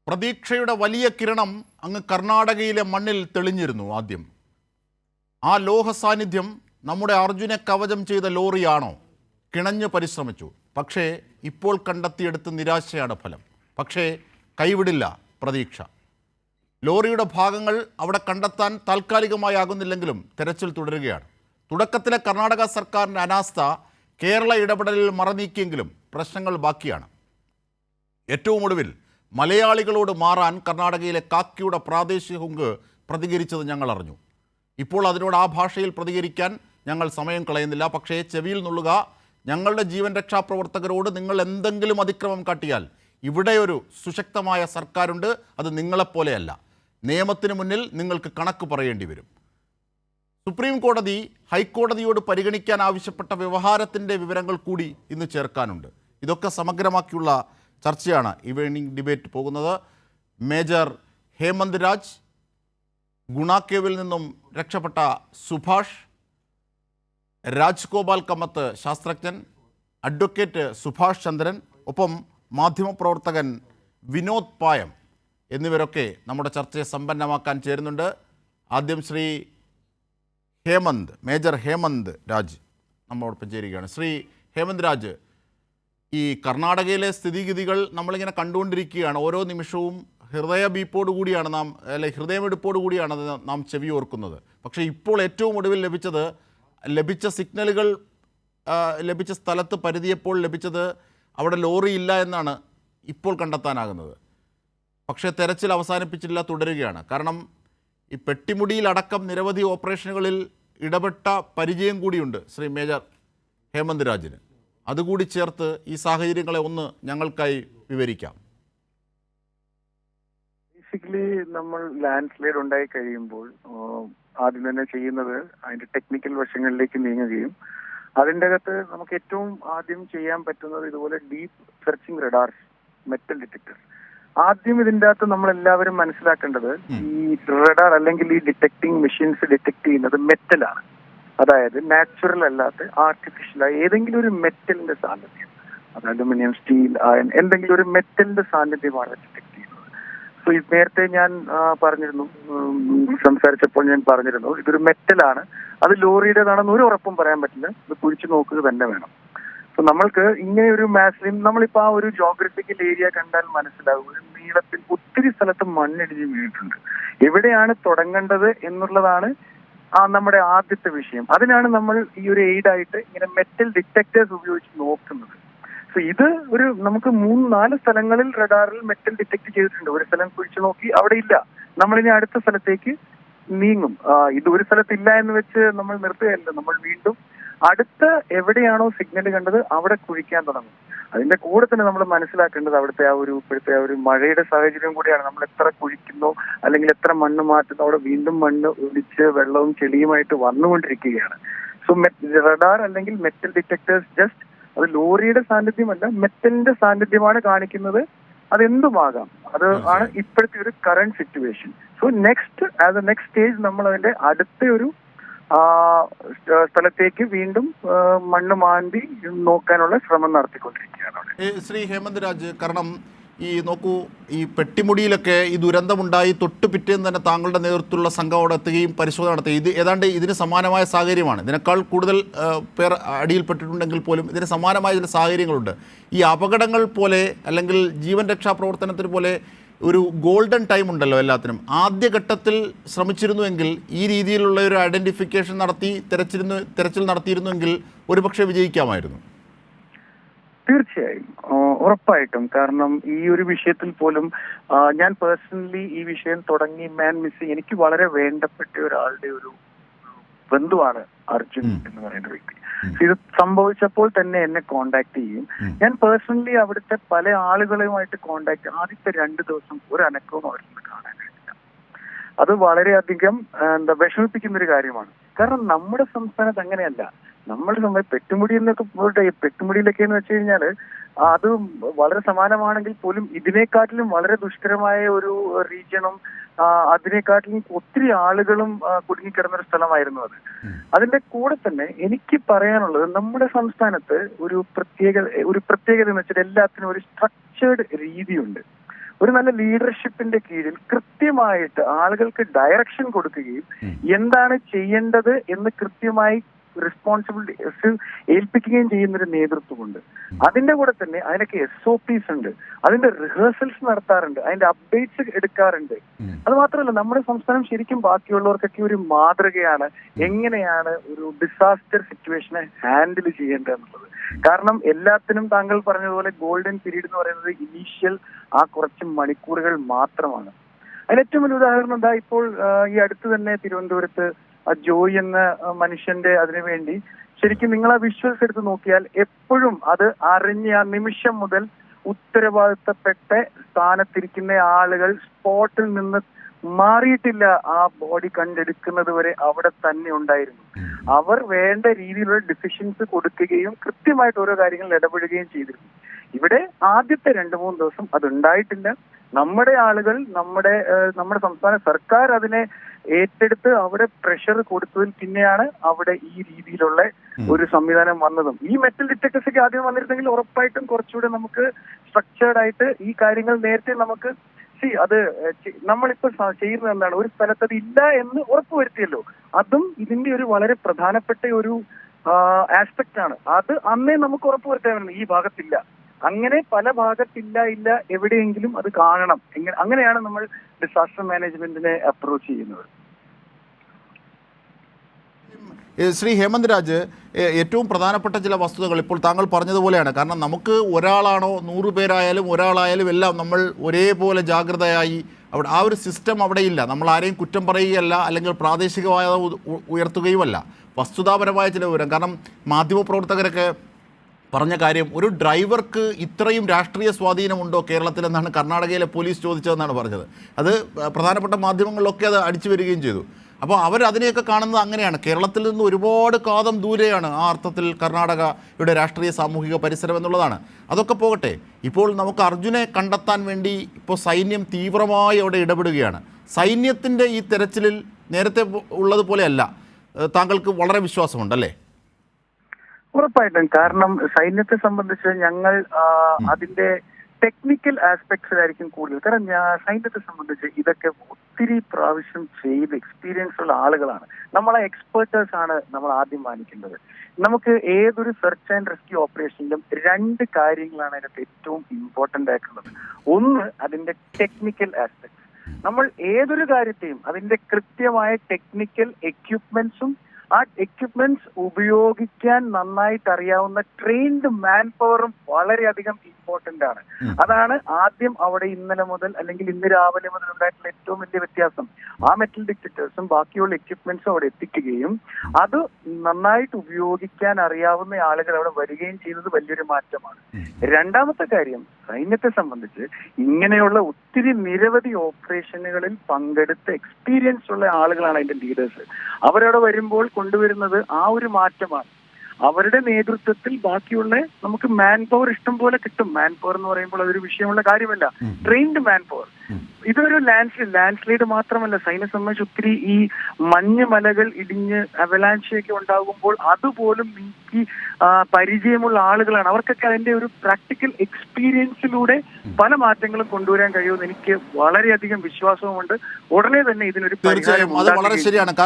പ്രതീക്ഷയുടെ വലിയ കിരണം അങ്ങ് കർണാടകയിലെ മണ്ണിൽ തെളിഞ്ഞിരുന്നു. ആദ്യം ആ ലോഹ സാന്നിധ്യം നമ്മുടെ അർജുനെ കവചം ചെയ്ത ലോറിയാണോ? കിണഞ്ഞു പരിശ്രമിച്ചു, പക്ഷേ ഇപ്പോൾ കണ്ടെത്തിയെടുത്ത് നിരാശയാണ് ഫലം. പക്ഷേ കൈവിടില്ല പ്രതീക്ഷ. ലോറിയുടെ ഭാഗങ്ങൾ അവിടെ കണ്ടെത്താൻ താൽക്കാലികമായി ആകുന്നില്ലെങ്കിലും തെരച്ചിൽ തുടരുകയാണ്. തുടക്കത്തിലെ കർണാടക സർക്കാരിൻ്റെ അനാസ്ഥ കേരള ഇടപെടലിൽ മറനീക്കിയെങ്കിലും പ്രശ്നങ്ങൾ ബാക്കിയാണ്. ഏറ്റവും ഒടുവിൽ മലയാളികളോട് മാറാൻ കർണാടകയിലെ കാക്കിയുടെ പ്രാദേശിക ഹുങ്ക് പ്രതികരിച്ചത് ഞങ്ങൾ അറിഞ്ഞു. ഇപ്പോൾ അതിനോട് ആ ഭാഷയിൽ പ്രതികരിക്കാൻ ഞങ്ങൾ സമയം കളയുന്നില്ല. പക്ഷേ ചെവിയിൽ നുള്ളുക, ഞങ്ങളുടെ ജീവൻ രക്ഷാപ്രവർത്തകരോട് നിങ്ങൾ എന്തെങ്കിലും അതിക്രമം കാട്ടിയാൽ ഇവിടെ ഒരു സുശക്തമായ സർക്കാരുണ്ട്. അത് നിങ്ങളെപ്പോലെയല്ല. നിയമത്തിന് മുന്നിൽ നിങ്ങൾക്ക് കണക്ക് പറയേണ്ടി വരും. സുപ്രീം കോടതി ഹൈക്കോടതിയോട് പരിഗണിക്കാൻ ആവശ്യപ്പെട്ട വ്യവഹാരത്തിൻ്റെ വിവരങ്ങൾ കൂടി ഇന്ന് ചേർക്കാനുണ്ട്. ഇതൊക്കെ സമഗ്രമാക്കിയുള്ള ചർച്ചയാണ് ഈവനിംഗ് ഡിബേറ്റ് പോകുന്നത്. മേജർ ഹേമന്ത് രാജ്, ഗുണാക്കേവിൽ നിന്നും രക്ഷപ്പെട്ട സുഭാഷ്, രാജ്ഗോപാൽ കമ്മത്ത് ശാസ്ത്രജ്ഞൻ, അഡ്വക്കേറ്റ് സുഭാഷ് ചന്ദ്രൻ, ഒപ്പം മാധ്യമപ്രവർത്തകൻ വിനോദ് പായം എന്നിവരൊക്കെ നമ്മുടെ ചർച്ചയെ സമ്പന്നമാക്കാൻ ചേരുന്നുണ്ട്. ആദ്യം ശ്രീ ഹേമന്ത്, മേജർ ഹേമന്ത് രാജ് നമ്മളോടൊപ്പം ചേരുകയാണ്. ശ്രീ ഹേമന്ത് രാജ്, ഈ കർണാടകയിലെ സ്ഥിതിഗതികൾ നമ്മളിങ്ങനെ കണ്ടുകൊണ്ടിരിക്കുകയാണ്. ഓരോ നിമിഷവും ഹൃദയബീപ്പോടു കൂടിയാണ് ഹൃദയമെടുപ്പോടു കൂടിയാണ് നാം ചെവി ഓർക്കുന്നത്. പക്ഷേ ഇപ്പോൾ ഏറ്റവും ഒടുവിൽ ലഭിച്ച സിഗ്നലുകൾ ലഭിച്ച സ്ഥലത്ത് പരിധിയപ്പോൾ ലഭിച്ചത് അവിടെ ലോറി ഇല്ല എന്നാണ് ഇപ്പോൾ കണ്ടെത്താനാകുന്നത്. പക്ഷേ തെരച്ചിൽ അവസാനിപ്പിച്ചില്ല, തുടരുകയാണ്. കാരണം ഈ പെട്ടിമുടിയിലടക്കം നിരവധി ഓപ്പറേഷനുകളിൽ ഇടപെട്ട പരിചയം കൂടിയുണ്ട് ശ്രീ മേജർ ഹേമന്ത് രാജിന്. അതുകൂടി ചേർത്ത് ഈ സാഹചര്യങ്ങളെ ഒന്ന് ഞങ്ങൾക്കായി വിവരിക്കാം. ബേസിക്കലി നമ്മൾ ലാൻഡ് സ്ലൈഡ് ഉണ്ടായി കഴിയുമ്പോൾ ആദ്യം തന്നെ ചെയ്യുന്നത് അതിന്റെ ടെക്നിക്കൽ വശങ്ങളിലേക്ക് നീങ്ങുകയും അതിൻ്റെ അകത്ത് നമുക്ക് ഏറ്റവും ആദ്യം ചെയ്യാൻ പറ്റുന്നത് ഇതുപോലെ deep searching radars, metal detector. ആദ്യം ഇതിൻ്റെ അകത്ത് നമ്മൾ എല്ലാവരും മനസ്സിലാക്കേണ്ടത് ഈ റഡാർ അല്ലെങ്കിൽ ഈ ഡിറ്റക്ടിങ് മെഷീൻസ് ഡിറ്റക്ട് ചെയ്യുന്നത് മെറ്റലാണ്. അതായത് നാച്ചുറൽ അല്ലാത്ത ആർട്ടിഫിഷ്യലായ ഏതെങ്കിലും ഒരു മെറ്റലിന്റെ സാന്നിധ്യം, അത് അലുമിനിയം, സ്റ്റീൽ, അയൺ, എന്തെങ്കിലും ഒരു മെറ്റലിന്റെ സാന്നിധ്യമാണ് ഡിറ്റക്ട് ചെയ്യുന്നത്. സോ ഇത് നേരത്തെ ഞാൻ സംസാരിച്ചപ്പോൾ ഞാൻ പറഞ്ഞിരുന്നു, ഇതൊരു മെറ്റലാണ്, അത് ലോറിയുടേതാണെന്ന് ഒരു ഉറപ്പും പറയാൻ പറ്റില്ല. ഇത് കുഴിച്ചു നോക്കുക തന്നെ വേണം. സോ നമ്മൾക്ക് ഇങ്ങനെ ഒരു മാസിലും നമ്മളിപ്പോൾ ആ ഒരു ജോഗ്രഫിക്കൽ ഏരിയ കണ്ടാൽ മനസ്സിലാകും, ഒരു നീളത്തിൽ ഒത്തിരി സ്ഥലത്ത് മണ്ണിടിഞ്ഞ് വീണിട്ടുണ്ട്. എവിടെയാണ് തുടങ്ങേണ്ടത് എന്നുള്ളതാണ് നമ്മുടെ ആദ്യത്തെ വിഷയം. അതിനാണ് നമ്മൾ ഈ ഒരു എയ്ഡായിട്ട് ഇങ്ങനെ മെറ്റൽ ഡിറ്റക്ടേഴ്സ് ഉപയോഗിച്ച് നോക്കുന്നത്. സോ ഇത് നമുക്ക് 3-4 സ്ഥലങ്ങളിൽ റഡാറിൽ മെറ്റൽ ഡിറ്റക്ട് ചെയ്തിട്ടുണ്ട്. ഒരു സ്ഥലം കുഴിച്ചു നോക്കി, അവിടെ ഇല്ല, നമ്മളിനി അടുത്ത സ്ഥലത്തേക്ക് നീങ്ങും. ഇത് ഒരു സ്ഥലത്തില്ല എന്ന് വെച്ച് നമ്മൾ നിർത്തുകയല്ല, നമ്മൾ വീണ്ടും അടുത്ത എവിടെയാണോ സിഗ്നൽ കണ്ടത് അവിടെ കുഴിക്കാൻ തുടങ്ങും. അതിന്റെ കൂടെ തന്നെ നമ്മൾ മനസ്സിലാക്കേണ്ടത് അവിടുത്തെ ഇപ്പോഴത്തെ ആ ഒരു മഴയുടെ സാഹചര്യം കൂടിയാണ്. നമ്മൾ എത്ര കുഴിക്കുന്നോ അല്ലെങ്കിൽ എത്ര മണ്ണ് മാറ്റുന്നോ അവിടെ വീണ്ടും മണ്ണ് ഒലിച്ച് വെള്ളവും ചെളിയുമായിട്ട് വന്നുകൊണ്ടിരിക്കുകയാണ്. സോ റഡാർ അല്ലെങ്കിൽ മെറ്റൽ ഡിറ്റക്ടേഴ്സ് ജസ്റ്റ് അത് ലോറിയുടെ സാന്നിധ്യമല്ല, മെറ്റലിന്റെ സാന്നിധ്യമാണ് കാണിക്കുന്നത്. അതെന്തുമാകാം. അത് ആണ് ഇപ്പോഴത്തെ ഒരു current situation. So next stage നമ്മൾ അതിന്റെ അടുത്ത ഒരു സ്ഥലത്തേക്ക് വീണ്ടും മണ്ണ് മാന്തി നോക്കാനുള്ള ശ്രമം നടത്തിക്കൊണ്ടിരിക്കുകയാണ് ശ്രീ ഹേമന്ത് രാജ്. കാരണം ഈ പെട്ടിമുടിയിലൊക്കെ ഈ ദുരന്തമുണ്ടായി തൊട്ട് പിറ്റേന്ന് തന്നെ താങ്കളുടെ നേതൃത്വത്തിലുള്ള സംഘം അവിടെ എത്തുകയും പരിശോധന നടത്തി. ഏതാണ്ട് ഇതിന് സമാനമായ സാഹചര്യമാണ്. ഇതിനേക്കാൾ കൂടുതൽ പേർ അടിയിൽപ്പെട്ടിട്ടുണ്ടെങ്കിൽ പോലും ഇതിന് സമാനമായ ചില സാഹചര്യങ്ങളുണ്ട്. ഈ അപകടങ്ങൾ പോലെ അല്ലെങ്കിൽ ജീവൻ രക്ഷാപ്രവർത്തനത്തിന് പോലെ ഒരു ഗോൾഡൻ ടൈം ഉണ്ടല്ലോ എല്ലാത്തിനും. ആദ്യഘട്ടത്തിൽ ശ്രമിച്ചിരുന്നുവെങ്കിൽ, ഈ രീതിയിലുള്ള ഒരു ഐഡൻറ്റിഫിക്കേഷൻ നടത്തി തെരച്ചിൽ നടത്തിയിരുന്നുവെങ്കിൽ ഒരുപക്ഷെ വിജയിക്കാമായിരുന്നു. തീർച്ചയായും, ഉറപ്പായിട്ടും. കാരണം ഈ ഒരു വിഷയത്തിൽ പോലും ഞാൻ പേഴ്സണലി ഈ വിഷയം തുടങ്ങി എനിക്ക് വളരെ വേണ്ടപ്പെട്ട ഒരാളുടെ ഒരു ബന്ധുവാണ് അർജുൻ എന്ന് പറയുന്ന വ്യക്തി. ഇത് സംഭവിച്ചപ്പോൾ തന്നെ എന്നെ കോണ്ടാക്ട് ചെയ്യും. ഞാൻ പേഴ്സണലി അവിടുത്തെ പല ആളുകളുമായിട്ട് ആദ്യത്തെ 2 ദിവസം ഒരു അനക്കവും അവർക്ക് കാണാൻ കഴിയില്ല. അത് വളരെയധികം വിഷമിപ്പിക്കുന്ന ഒരു കാര്യമാണ്. കാരണം നമ്മുടെ സംസ്ഥാനത്ത് അങ്ങനെയല്ല. നമ്മുടെ പെട്ടുമുടിയിലൊക്കെ എന്ന് വെച്ച് കഴിഞ്ഞാല് അത് വളരെ സമാനമാണെങ്കിൽ പോലും ഇതിനെക്കാട്ടിലും വളരെ ദുഷ്കരമായ ഒരു റീജിയണും അതിനെക്കാട്ടിലും ഒത്തിരി ആളുകളും കുടുങ്ങിക്കിടന്നൊരു സ്ഥലമായിരുന്നു അത്. അതിന്റെ കൂടെ തന്നെ എനിക്ക് പറയാനുള്ളത്, നമ്മുടെ സംസ്ഥാനത്ത് ഒരു പ്രത്യേകത എന്ന് വെച്ചാൽ എല്ലാത്തിനും ഒരു സ്ട്രക്ചേർഡ് രീതിയുണ്ട്. ഒരു നല്ല ലീഡർഷിപ്പിന്റെ കീഴിൽ കൃത്യമായിട്ട് ആളുകൾക്ക് ഡയറക്ഷൻ കൊടുക്കുകയും എന്താണ് ചെയ്യേണ്ടത് എന്ന് കൃത്യമായി റെസ്പോൺസിബിലിറ്റി ഏൽപ്പിക്കുകയും ചെയ്യുന്നൊരു നേതൃത്വമുണ്ട്. അതിന്റെ കൂടെ തന്നെ അതിനൊക്കെ SOPs ഉണ്ട്, അതിന്റെ റിഹേഴ്സൽസ് നടത്താറുണ്ട്, അതിന്റെ അപ്ഡേറ്റ്സ് എടുക്കാറുണ്ട്. അത് മാത്രമല്ല, നമ്മുടെ സംസ്ഥാനം ശരിക്കും ബാക്കിയുള്ളവർക്കൊക്കെ ഒരു മാതൃകയാണ് എങ്ങനെയാണ് ഒരു ഡിസാസ്റ്റർ സിറ്റുവേഷനെ ഹാൻഡിൽ ചെയ്യേണ്ടതെന്നുള്ളത്. കാരണം എല്ലാത്തിനും താങ്കൾ പറഞ്ഞതുപോലെ ഗോൾഡൻ പീരീഡ് എന്ന് പറയുന്നത് ഇനീഷ്യൽ ആ കുറച്ച് മണിക്കൂറുകൾ മാത്രമാണ്. അതിന് ഏറ്റവും വലിയ ഉദാഹരണം എന്താ, ഇപ്പോൾ ഈ അടുത്ത് തന്നെ തിരുവനന്തപുരത്ത് ജോയ് എന്ന മനുഷ്യന്റെ അതിനുവേണ്ടി ശരിക്കും നിങ്ങൾ ആ വിഷ്വൽസ് എടുത്ത് നോക്കിയാൽ എപ്പോഴും അത് അറിഞ്ഞ ആ നിമിഷം മുതൽ ഉത്തരവാദിത്തപ്പെട്ട സ്ഥാനത്തിരിക്കുന്ന ആളുകൾ സ്പോട്ടിൽ നിന്ന് മാറിയിട്ടില്ല. ആ ബോഡി കണ്ടെടുക്കുന്നത് വരെ അവിടെ തന്നെ ഉണ്ടായിരുന്നു. അവർ വേണ്ട രീതിയിലുള്ള ഡിസിഷൻസ് കൊടുക്കുകയും കൃത്യമായിട്ട് ഓരോ കാര്യങ്ങളിൽ ഇടപെടുകയും ചെയ്തിരുന്നു. ഇവിടെ ആദ്യത്തെ 2-3 ദിവസം അതുണ്ടായിട്ടില്ല. നമ്മുടെ ആളുകൾ, നമ്മുടെ സംസ്ഥാന സർക്കാർ അതിനെ ഏറ്റെടുത്ത് അവിടെ പ്രഷർ കൊടുത്തതിൽ പിന്നെയാണ് അവിടെ ഈ രീതിയിലുള്ള ഒരു സംവിധാനം വന്നതും. ഈ മെറ്റൽ ഡിറ്റക്ടേഴ്സ് ഒക്കെ ആദ്യം വന്നിരുന്നെങ്കിൽ ഉറപ്പായിട്ടും കുറച്ചുകൂടെ നമുക്ക് സ്ട്രക്ചേർഡ് ആയിട്ട് ഈ കാര്യങ്ങൾ നേരത്തെ നമുക്ക് അത് നമ്മളിപ്പോൾ ചെയ്യുന്നത് എന്താണ്, ഒരു സ്ഥലത്ത് അത് ഇല്ല എന്ന് ഉറപ്പുവരുത്തിയല്ലോ, അതും ഇതിന്റെ ഒരു വളരെ പ്രധാനപ്പെട്ട ഒരു ആസ്പെക്ട് ആണ്. അത് അന്നേ നമുക്ക് ഉറപ്പുവരുത്താൻ ഈ ഭാഗത്തില്ല, അങ്ങനെ പല ഭാഗത്തില്ല എവിടെയെങ്കിലും അത് കാണണം. അങ്ങനെയാണ് നമ്മൾ ഡിസാസ്റ്റർ മാനേജ്മെന്റിനെ അപ്രോച്ച് ചെയ്യുന്നത്. ശ്രീ ഹേമന്ത് രാജ്, ഏറ്റവും പ്രധാനപ്പെട്ട ചില വസ്തുതകൾ ഇപ്പോൾ താങ്കൾ പറഞ്ഞതുപോലെയാണ്. കാരണം നമുക്ക് ഒരാളാണോ 100 പേരായാലും ഒരാളായാലും എല്ലാം നമ്മൾ ഒരേപോലെ ജാഗ്രതയായി അവിടെ ആ ഒരു സിസ്റ്റം അവിടെ ഇല്ല. നമ്മൾ ആരെയും കുറ്റം പറയുകയല്ല, അല്ലെങ്കിൽ പ്രാദേശികമായ ഉയർത്തുകയുമല്ല, വസ്തുതാപരമായ ചില വിവരം. കാരണം മാധ്യമപ്രവർത്തകരൊക്കെ പറഞ്ഞ കാര്യം, ഒരു ഡ്രൈവർക്ക് ഇത്രയും രാഷ്ട്രീയ സ്വാധീനമുണ്ടോ കേരളത്തിലെന്നാണ് കർണാടകയിലെ പോലീസ് ചോദിച്ചതെന്നാണ് പറഞ്ഞത്. അത് പ്രധാനപ്പെട്ട മാധ്യമങ്ങളിലൊക്കെ അത് അടിച്ചു വരികയും ചെയ്തു. അപ്പോൾ അവരതിനെയൊക്കെ കാണുന്നത് അങ്ങനെയാണ്. കേരളത്തിൽ നിന്ന് ഒരുപാട് കാതം ദൂരെയാണ് ആ അർത്ഥത്തിൽ കർണാടകയുടെ രാഷ്ട്രീയ സാമൂഹിക പരിസരം എന്നുള്ളതാണ്. അതൊക്കെ പോകട്ടെ, ഇപ്പോൾ നമുക്ക് അർജുനെ കണ്ടെത്താൻ വേണ്ടി ഇപ്പോൾ സൈന്യം തീവ്രമായി അവിടെ ഇടപെടുകയാണ്. സൈന്യത്തിൻ്റെ ഈ തെരച്ചിലിൽ നേരത്തെ ഉള്ളതുപോലെയല്ല, താങ്കൾക്ക് വളരെ വിശ്വാസമുണ്ടല്ലേ? ഉറപ്പായിട്ടും. കാരണം സൈന്യത്തെ സംബന്ധിച്ച് ഞങ്ങൾ അതിന്റെ ടെക്നിക്കൽ ആസ്പെക്ട്സിലായിരിക്കും കൂടുതൽ. കാരണം സൈന്യത്തെ സംബന്ധിച്ച് ഇതൊക്കെ ഒത്തിരി പ്രാവശ്യം ചെയ്ത് എക്സ്പീരിയൻസ് ഉള്ള ആളുകളാണ്. നമ്മളെ എക്സ്പേർട്ടേഴ്സ് ആണ് നമ്മൾ ആദ്യം മാനിക്കേണ്ടത്. നമുക്ക് ഏതൊരു സെർച്ച് ആൻഡ് റെസ്ക്യൂ ഓപ്പറേഷനിലും 2 കാര്യങ്ങളാണ് അതിനകത്ത് ഏറ്റവും ഇമ്പോർട്ടന്റ് ആയിട്ടുള്ളത്. ഒന്ന്, അതിന്റെ ടെക്നിക്കൽ ആസ്പെക്ട്സ്. നമ്മൾ ഏതൊരു കാര്യത്തെയും അതിന്റെ കൃത്യമായ ടെക്നിക്കൽ എക്യുപ്മെന്റ്സും ആ എക്യുപ്മെന്റ്സ് ഉപയോഗിക്കാൻ നന്നായിട്ട് അറിയാവുന്ന ട്രെയിൻഡ് മാൻ പവറും വളരെയധികം ഇമ്പോർട്ടന്റ് ആണ്. അതാണ് ആദ്യം അവിടെ ഇന്നലെ മുതൽ അല്ലെങ്കിൽ ഇന്ന് രാവിലെ മുതൽ ഉണ്ടായിട്ടുള്ള ഏറ്റവും വലിയ വ്യത്യാസം. ആ മെറ്റൽ ഡിറ്റക്ടേഴ്സും ബാക്കിയുള്ള എക്യുപ്മെന്റ്സും അവിടെ എത്തിക്കുകയും അത് നന്നായിട്ട് ഉപയോഗിക്കാൻ അറിയാവുന്ന ആളുകൾ അവിടെ വരികയും ചെയ്യുന്നത് വലിയൊരു മാറ്റമാണ്. രണ്ടാമത്തെ കാര്യം, സൈന്യത്തെ സംബന്ധിച്ച് ഇങ്ങനെയുള്ള ഒത്തിരി നിരവധി ഓപ്പറേഷനുകളിൽ പങ്കെടുത്ത എക്സ്പീരിയൻസ് ഉള്ള ആളുകളാണ് അതിന്റെ ലീഡേഴ്സ്. അവരവിടെ വരുമ്പോൾ കൊണ്ടുവരുന്നത് ആ ഒരു മാറ്റമാണ്. അവരുടെ നേതൃത്വത്തിൽ ബാക്കിയുള്ള നമുക്ക് മാൻ പവർ ഇഷ്ടം പോലെ കിട്ടും. മാൻ പവർ എന്ന് പറയുമ്പോൾ അതൊരു വിഷയമുള്ള കാര്യമല്ല, ട്രെയിൻഡ് മാൻ പവർ. ഇതൊരു ലാൻഡ്സ്ലൈഡ് മാത്രമല്ല, സൈന്യം സംബന്ധിച്ച് ഒത്തിരി ഈ മഞ്ഞ് മലകൾ ഇടിഞ്ഞ് അവലാൻഷയൊക്കെ ഉണ്ടാകുമ്പോൾ അതുപോലും നീക്കി പരിചയമുള്ള ആളുകളാണ്. അവർക്കൊക്കെ അതിന്റെ ഒരു പ്രാക്ടിക്കൽ എക്സ്പീരിയൻസിലൂടെ പല മാറ്റങ്ങളും കൊണ്ടുവരാൻ കഴിയുമെന്ന് എനിക്ക് വളരെയധികം വിശ്വാസവുമുണ്ട്. ഉടനെ തന്നെ ഇതിനൊരു തീർച്ചയായും അത് വളരെ ശരിയാണ്. കാരണം